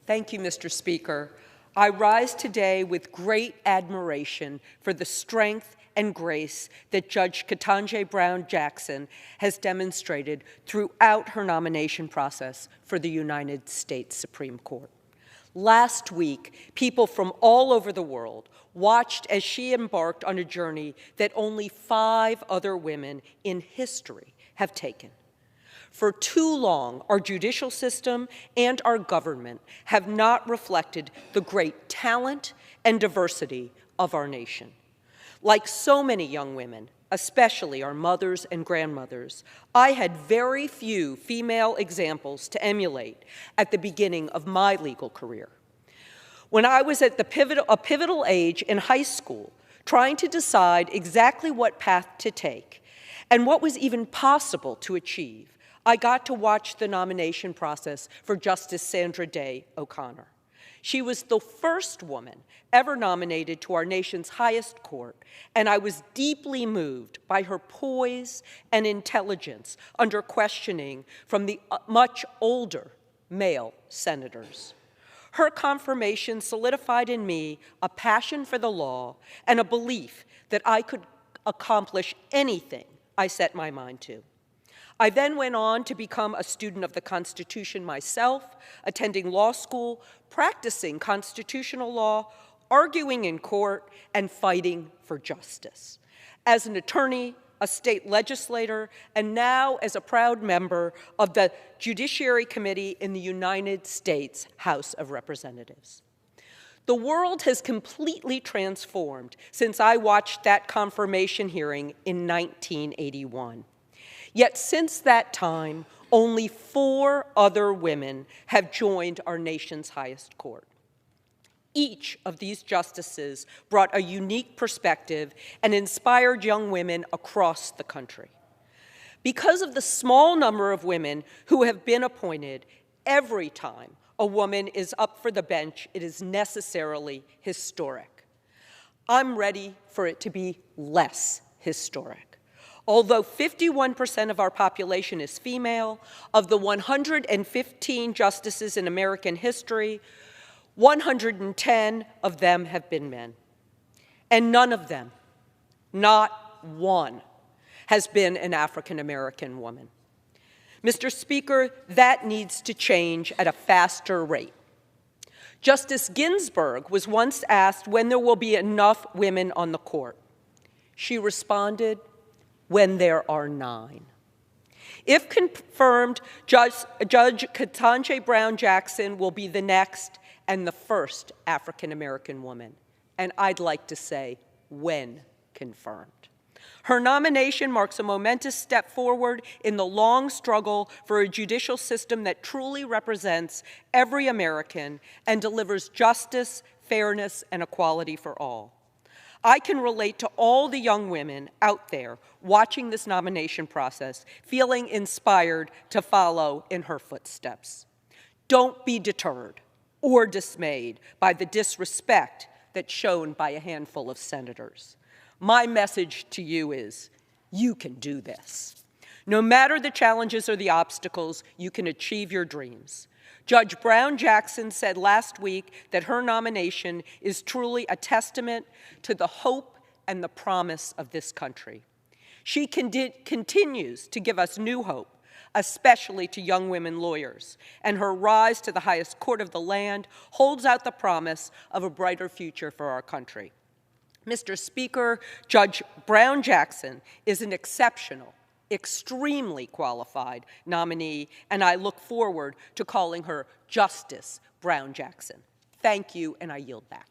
Thank you, Mr. Speaker. I rise today with great admiration for the strength and grace that Judge Ketanji Brown Jackson has demonstrated throughout her nomination process for the United States Supreme Court. Last week, people from all over the world watched as she embarked on a journey that only 5 other women in history have taken. For too long, our judicial system and our government have not reflected the great talent and diversity of our nation. Like so many young women, especially our mothers and grandmothers, I had very few female examples to emulate at the beginning of my legal career. When I was at a pivotal age in high school, trying to decide exactly what path to take and what was even possible to achieve, I got to watch the nomination process for Justice Sandra Day O'Connor. She was the first woman ever nominated to our nation's highest court, and I was deeply moved by her poise and intelligence under questioning from the much older male senators. Her confirmation solidified in me a passion for the law and a belief that I could accomplish anything I set my mind to. I then went on to become a student of the Constitution myself, attending law school, practicing constitutional law, arguing in court, and fighting for justice. As an attorney, a state legislator, and now as a proud member of the Judiciary Committee in the United States House of Representatives. The world has completely transformed since I watched that confirmation hearing in 1981. Yet since that time, only 4 other women have joined our nation's highest court. Each of these justices brought a unique perspective and inspired young women across the country. Because of the small number of women who have been appointed, every time a woman is up for the bench, it is necessarily historic. I'm ready for it to be less historic. Although 51% of our population is female, of the 115 justices in American history, 110 of them have been men. And none of them, not one, has been an African-American woman. Mr. Speaker, that needs to change at a faster rate. Justice Ginsburg was once asked when there will be enough women on the court. She responded, when there are 9. If confirmed, Judge Ketanji Brown Jackson will be the next and the first African-American woman, and I'd like to say, when confirmed. Her nomination marks a momentous step forward in the long struggle for a judicial system that truly represents every American and delivers justice, fairness, and equality for all. I can relate to all the young women out there watching this nomination process, feeling inspired to follow in her footsteps. Don't be deterred or dismayed by the disrespect that's shown by a handful of senators. My message to you is, you can do this. No matter the challenges or the obstacles, you can achieve your dreams. Judge Brown Jackson said last week that her nomination is truly a testament to the hope and the promise of this country. She continues to give us new hope, especially to young women lawyers, and her rise to the highest court of the land holds out the promise of a brighter future for our country. Mr. Speaker, Judge Brown Jackson is an exceptional, extremely qualified nominee, and I look forward to calling her Justice Brown Jackson. Thank you, and I yield back.